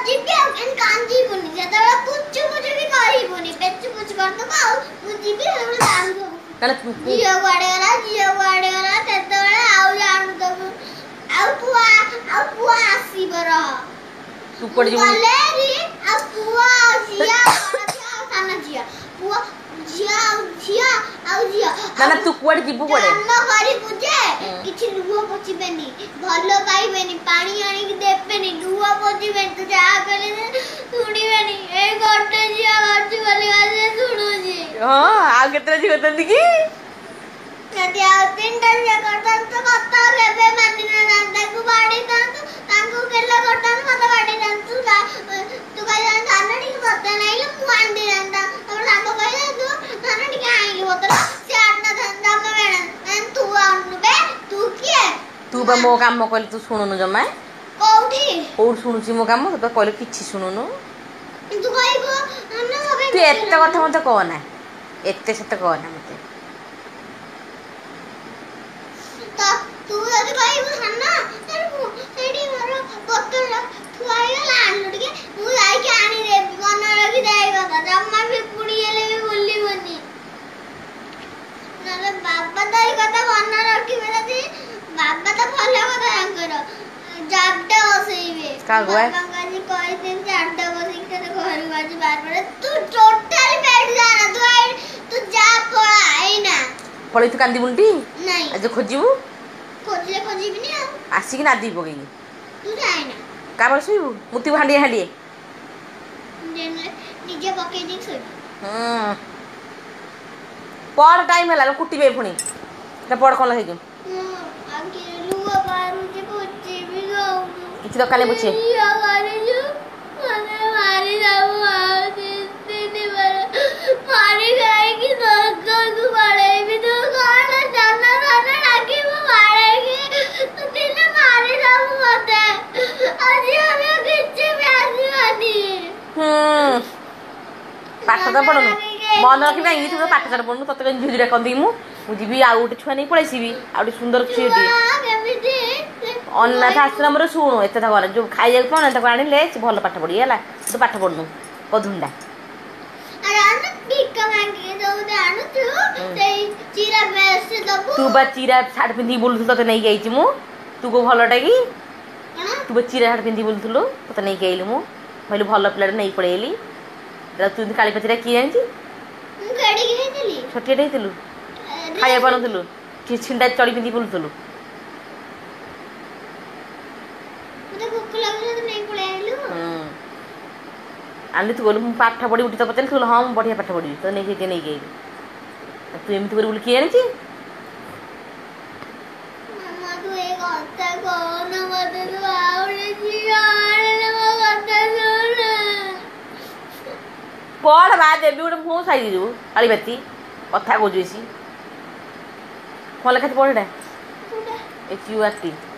ଯିବି ଆଉ କାନ୍ଦିବୁନି ସେତେବେଳେ ପୁଚୁ ପୁଚୁ ବି କରିବୁନି ପେଚୁ ପୁଚୁ କରିଦବ ଆଉ ମୁଁ ଯିବି ସେତେବେଳେ ଜାଣୁଦବୁ ଝିଅ କୁଆଡେ ଗଲା ସେତେବେଳେ ଆଉ ଜାଣୁଦବୁ ଆଉ ପୁଅ ଆସିବ ରହ ତୁ କୁଆଡେ ଯିବୁ ଆଉ ପୁଅ ଆଉ ଝିଅ ଆଉ ସାନ ଝିଅ ପୁଅ ଝିଅ ଆଉ ଝିଅ ନା ତୁ କୁଆଡେ ଯିବୁ କୁଆଡେ ଜନ୍ମ କରିବୁ ଯେ କିଛି ଲୁହ ପୋଛିବେନି ଭଲ ପାଇବେନି ପାଣି ଆଣିକି ଦେବେନି ଲୁହ ପୋଛିବେନି ତୁ ଯାହା କହିଲେ ଶୁଣିବେନି ଏଇ ଗୋଟେ ଝିଅ ଅଛି ବୋଲି ସେ ଶୁଣୁଛି ଆଉ କେତେଟା ଝିଅ ଅଛନ୍ତି କି ଯଦି ଆଉ ତିନିଟା ଝିଅ କରିଥାନ୍ତୁ କଥା କେବେ ମାନିନଥାନ୍ତୁ ତାକୁ ବାଡେଇଥାନ୍ତୁ ତାଙ୍କୁ ଗେଲ କରିଥାନ୍ତୁ ମତେ ବାଡେଇଥାନ୍ତୁ ତୁ କହିଥାନ୍ତୁ ଧାନ ଟିକେ ମତେ ନାଇଲେ ମୁଁ ଆଣିଦେଇଥାନ୍ତା ତମ ସାଙ୍ଗ କହିଥାନ୍ତୁ ଧାନ ଟିକେ ଆଣିଲି ମତେ ସେ ଆଣିନଥାନ୍ତା ତୁ ଆଣୁବେ ତୁ କିଏ ତୁ ବା ମୋ କାମ କହିଲେ ତୁ ଶୁଣୁନୁ ଜମା କୋଉଠି ଶୁଣୁଛି ମୋ କାମ ତୁ କହିଲେ କିଛି ଶୁଣୁନୁ ତୁ କହିବୁ ତୁ ଏତେ କଥା ମତେ କହନା ଏତେ ସେତେ କହନା ମତେ ତୁ ଯଦି କହିବୁ ଧାନ ସେଇଠି ମୋର ବୋତଲ ଥୁଆ ହେଇଗଲା ଆଣିଲୁ ଟିକେ ମୁଁ ଯାଇକି ଆଣିଦେବି ମନେ ରଖି ଦେଇ କଥା ଜମା ବି ପୁଣି ହେଲେ ବି ଭୁଲିବନି ନହେଲେ ବାବା ତ ଏଇ କଥା ମନେ ରଖିବେ ଯଦି ବାବା ତ ଭଲ କଥା ତାଙ୍କର ଜାଡା ବସେଇବେ ବାବାଙ୍କୁ ଆଜି କହିଦେବି ଜାଡା ବସେଇକି ତୋତେ ଘରକୁ ଆଜି ବାରବାର ତୁ ଟୋଟାଲି ବେଡ୍ ଯାନା ତୁ ଯା ପଳା ଏଇନା ପଳେଇ ତୁ କାନ୍ଦିବୁନି ଟି ନାଇଁ ଆଜି ଖୋଜିବୁ ଖୋଜିଲେ ଖୋଜିବିନି ଆଉ ଆସିକି ନାଦି ପକେଇକି ତୁ ଯାଏନା କାବରେ ଶୋଇବୁ ମୁତିବୁ ହାଣ୍ଡିଏ ନିଜେ ପକେଇ ଦେଇକି ଶୋଇବୁ ପଢ଼ ଟାଇମ୍ ହେଲା କୁଟିବେ ପୁଣି ପଢ଼ କ'ଣ ହେଇଛୁ କିଛି ଦରକାର ନାହିଁ ବୁଝେ ପାଠ ତ ପଢ଼ୁନୁ ମନେ ରଖିବି ନା ତୁ ପାଠ ସାଠ ପଢ଼ୁନୁ ତତେ କେମିତି ଝିଝିଟା କନ୍ଦିକି ମୁଁ ଯିବି ଆଉ ଗୋଟେ ଛୁଆ ନେଇ ପଳେଇ ଆସିବି ଆଉ ଗୋଟେ ସୁନ୍ଦର ଝିଅଟିଏ ଅନାଥ ଆଶ୍ରମରେ ଶୁଣୁ ଏତେ କଥା କରେ ଯେଉଁ ଖାଇବାକୁ ପାଉନା ତାକୁ ଆଣିଲେ ସେ ଭଲ ପାଠ ପଢ଼ି ହେଲା ତୁ ପାଠ ପଢ଼ୁନୁ କଧୁଣ୍ଡା ତୁ ବା ଚିରା ଶାଢ଼ୀ ପିନ୍ଧିକି ବୁଲୁଥିଲୁ ତତେ ନେଇକି ଆଇଛି ମୁଁ ତୁ କୋଉ ଭଲଟା କି ତୁ ବା ଚିରା ଶାଢ଼ୀ ପିନ୍ଧିକି ବୁଲୁଥିଲୁ ତତେ ନେଇକି ଆଇଲି ମୁଁ କହିଲି ଭଲ ପିଲାଟା ନେଇକି ପଳେଇ ଆଇଲି ତୁ କାଳିପତିଟା କିଏ ଜାଣିଛି ଛୋଟିଆଟେ ହେଇଥିଲୁ ଖାଇବା ପାଉନଥିଲୁ ଛିଣ୍ଡା ଚଡ଼ି ପିନ୍ଧିକି ବୁଲୁଥିଲୁ ଆଣିଲି ତୁ କହିଲୁ ମୁଁ ପାଠ ପଢ଼ିବି ତ ପଚାରିଲି ତୁ କହିଲୁ ହଁ ମୁଁ ବଢ଼ିଆ ପାଠ ପଢ଼ିବି ତ ନେଇକି ଆଇଲି ତୁ ଏମିତି କରି ବୋଲି କିଏ ଜାଣିଛି ପଢ଼ ବା ଦେବି ଗୋଟେ ମୁହଁ ସାଇଜି ଯିବୁ କାଳିବାତି କଥା କହୁଛୁ ବେଶୀ କ'ଣ ଲେଖା ପଢ଼ ଏଇଟା